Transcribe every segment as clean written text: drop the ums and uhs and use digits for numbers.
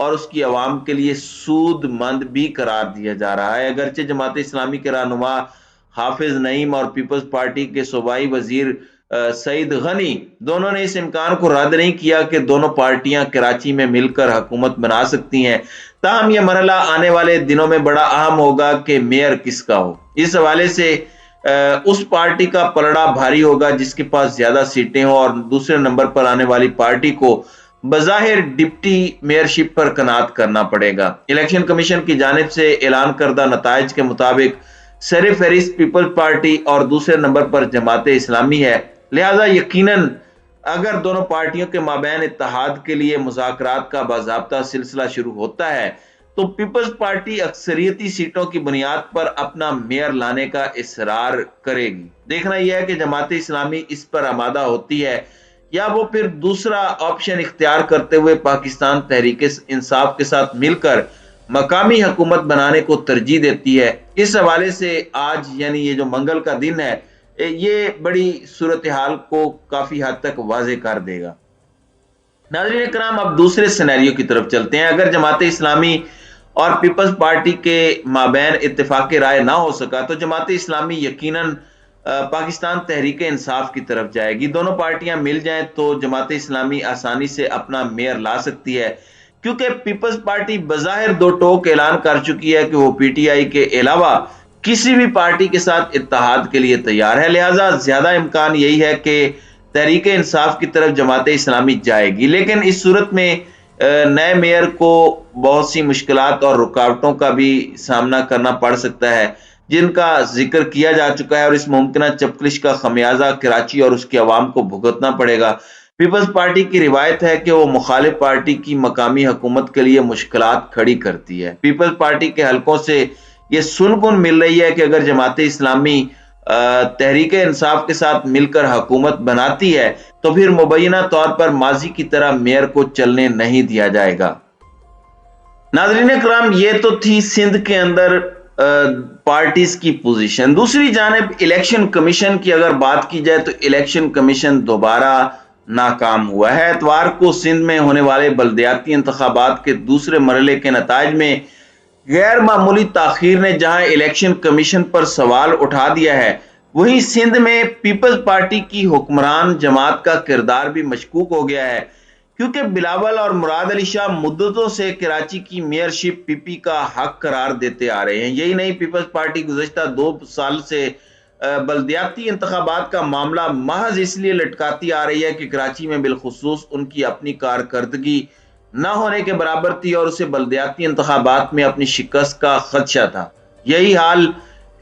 اور اس کی عوام کے لیے سود مند بھی قرار دیا جا رہا ہے۔ اگرچہ جماعت اسلامی کے رہنما حافظ نعیم اور پیپلز پارٹی کے صوبائی وزیر سعید غنی دونوں نے اس امکان کو رد نہیں کیا کہ دونوں پارٹیاں کراچی میں مل کر حکومت بنا سکتی ہیں، تاہم یہ مرحلہ آنے والے دنوں میں بڑا اہم ہوگا کہ میئر کس کا ہو۔ اس حوالے سے اس پارٹی کا پلڑا بھاری ہوگا جس کے پاس زیادہ سیٹیں ہوں، اور دوسرے نمبر پر آنے والی پارٹی کو بظاہر ڈپٹی میئرشپ پر قناعت کرنا پڑے گا۔ الیکشن کمیشن کی جانب سے اعلان کردہ نتائج کے مطابق سر فہرست پیپلز پارٹی اور دوسرے نمبر پر جماعت اسلامی ہے، لہذا یقیناً اگر دونوں پارٹیوں کے مابین اتحاد کے لیے مذاکرات کا باضابطہ سلسلہ شروع ہوتا ہے تو پیپلز پارٹی اکثریتی سیٹوں کی بنیاد پر اپنا میئر لانے کا اصرار کرے گی۔ دیکھنا یہ ہے کہ جماعت اسلامی اس پر آمادہ ہوتی ہے یا وہ پھر دوسرا آپشن اختیار کرتے ہوئے پاکستان تحریک انصاف کے ساتھ مل کر مقامی حکومت بنانے کو ترجیح دیتی ہے۔ اس حوالے سے آج یعنی یہ جو منگل کا دن ہے یہ بڑی صورتحال کو کافی حد تک واضح کر دے گا۔ ناظرین کرام، اب دوسرے سینیریو کی طرف چلتے ہیں۔ اگر جماعت اسلامی اور پیپلز پارٹی کے مابین اتفاق رائے نہ ہو سکا تو جماعت اسلامی یقیناً پاکستان تحریک انصاف کی طرف جائے گی۔ دونوں پارٹیاں مل جائیں تو جماعت اسلامی آسانی سے اپنا میئر لا سکتی ہے، کیونکہ پیپلز پارٹی بظاہر دو ٹوک اعلان کر چکی ہے کہ وہ پی ٹی آئی کے علاوہ کسی بھی پارٹی کے ساتھ اتحاد کے لیے تیار ہے، لہٰذا زیادہ امکان یہی ہے کہ تحریک انصاف کی طرف جماعت اسلامی جائے گی۔ لیکن اس صورت میں نئے میئر کو بہت سی مشکلات اور رکاوٹوں کا بھی سامنا کرنا پڑ سکتا ہے، جن کا ذکر کیا جا چکا ہے، اور اس ممکنہ چپکلش کا خمیازہ کراچی اور اس کی عوام کو بھگتنا پڑے گا۔ پیپلز پارٹی کی روایت ہے کہ وہ مخالف پارٹی کی مقامی حکومت کے لیے مشکلات کھڑی کرتی ہے۔ پیپلز پارٹی کے حلقوں سے یہ سن مل رہی ہے کہ اگر جماعت اسلامی تحریک انصاف کے ساتھ مل کر حکومت بناتی ہے تو پھر مبینہ طور پر ماضی کی طرح میئر کو چلنے نہیں دیا جائے گا۔ ناظرین کرام، یہ تو تھی سندھ کے اندر پارٹیز کی پوزیشن۔ دوسری جانب الیکشن کمیشن کی اگر بات کی جائے تو الیکشن کمیشن دوبارہ ناکام ہوا ہے۔ اتوار کو سندھ میں ہونے والے بلدیاتی انتخابات کے دوسرے مرحلے کے نتائج میں غیر معمولی تاخیر نے جہاں الیکشن کمیشن پر سوال اٹھا دیا ہے، وہیں سندھ میں پیپلز پارٹی کی حکمران جماعت کا کردار بھی مشکوک ہو گیا ہے، کیونکہ بلاول اور مراد علی شاہ مدتوں سے کراچی کی میئرشپ پی پی کا حق قرار دیتے آ رہے ہیں۔ یہی نہیں، پیپلز پارٹی گزشتہ 2 سال سے بلدیاتی انتخابات کا معاملہ محض اس لیے لٹکاتی آ رہی ہے کہ کراچی میں بالخصوص ان کی اپنی کارکردگی نہ ہونے کے برابر تھی اور اسے بلدیاتی انتخابات میں اپنی شکست کا خدشہ تھا۔ یہی حال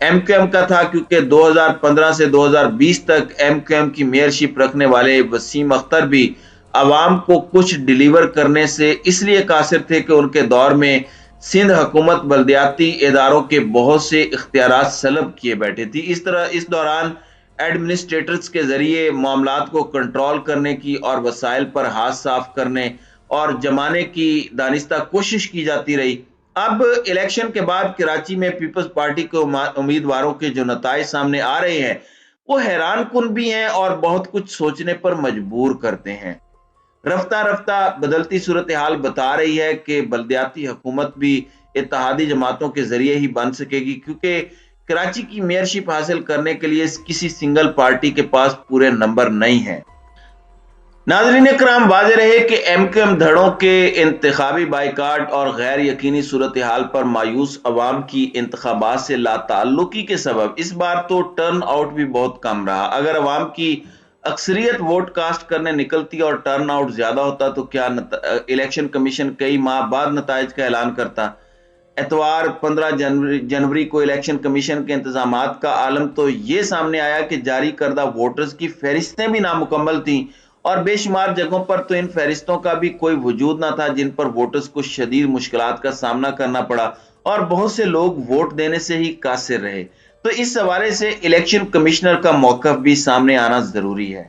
ایم کیو ایم کا تھا، کیونکہ 2015 سے 2020 تک ایم کیو ایم کی میئرشپ رکھنے والے وسیم اختر بھی عوام کو کچھ ڈیلیور کرنے سے اس لیے قاصر تھے کہ ان کے دور میں سندھ حکومت بلدیاتی اداروں کے بہت سے اختیارات سلب کیے بیٹھے تھی۔ اس دوران ایڈمنسٹریٹرز کے ذریعے معاملات کو کنٹرول کرنے کی اور وسائل پر ہاتھ صاف کرنے اور جمانے کی دانستہ کوشش کی جاتی رہی۔ اب الیکشن کے بعد کراچی میں پیپلز پارٹی کے امیدواروں کے جو نتائج سامنے آ رہے ہیں وہ حیران کن بھی ہیں اور بہت کچھ سوچنے پر مجبور کرتے ہیں۔ رفتہ رفتہ بدلتی صورتحال بتا رہی ہے کہ بلدیاتی حکومت بھی اتحادی جماعتوں کے ذریعے ہی بن سکے گی، کیونکہ کراچی کی میئرشپ حاصل کرنے کے لیے کسی سنگل پارٹی کے پاس پورے نمبر نہیں ہیں۔ ناظرین کرام، واضح رہے کہ ایم کیو ایم دھڑوں کے انتخابی بائیکاٹ اور غیر یقینی صورتحال پر مایوس عوام کی انتخابات سے لا تعلقی کے سبب اس بار تو ٹرن آؤٹ بھی بہت کم رہا۔ اگر عوام کی اکثریت ووٹ کاسٹ کرنے نکلتی اور ٹرن آؤٹ زیادہ ہوتا تو کیا الیکشن کمیشن کئی ماہ بعد نتائج کا اعلان کرتا؟ اتوار 15 جنوری کو الیکشن کمیشن کے انتظامات کا عالم تو یہ سامنے آیا کہ جاری کردہ ووٹرز کی فہرستیں بھی نامکمل تھیں، اور بے شمار جگہوں پر تو ان فہرستوں کا بھی کوئی وجود نہ تھا، جن پر ووٹرز کو شدید مشکلات کا سامنا کرنا پڑا اور بہت سے لوگ ووٹ دینے سے ہی قاصر رہے۔ تو اس حوالے سے الیکشن کمشنر کا موقف بھی سامنے آنا ضروری ہے۔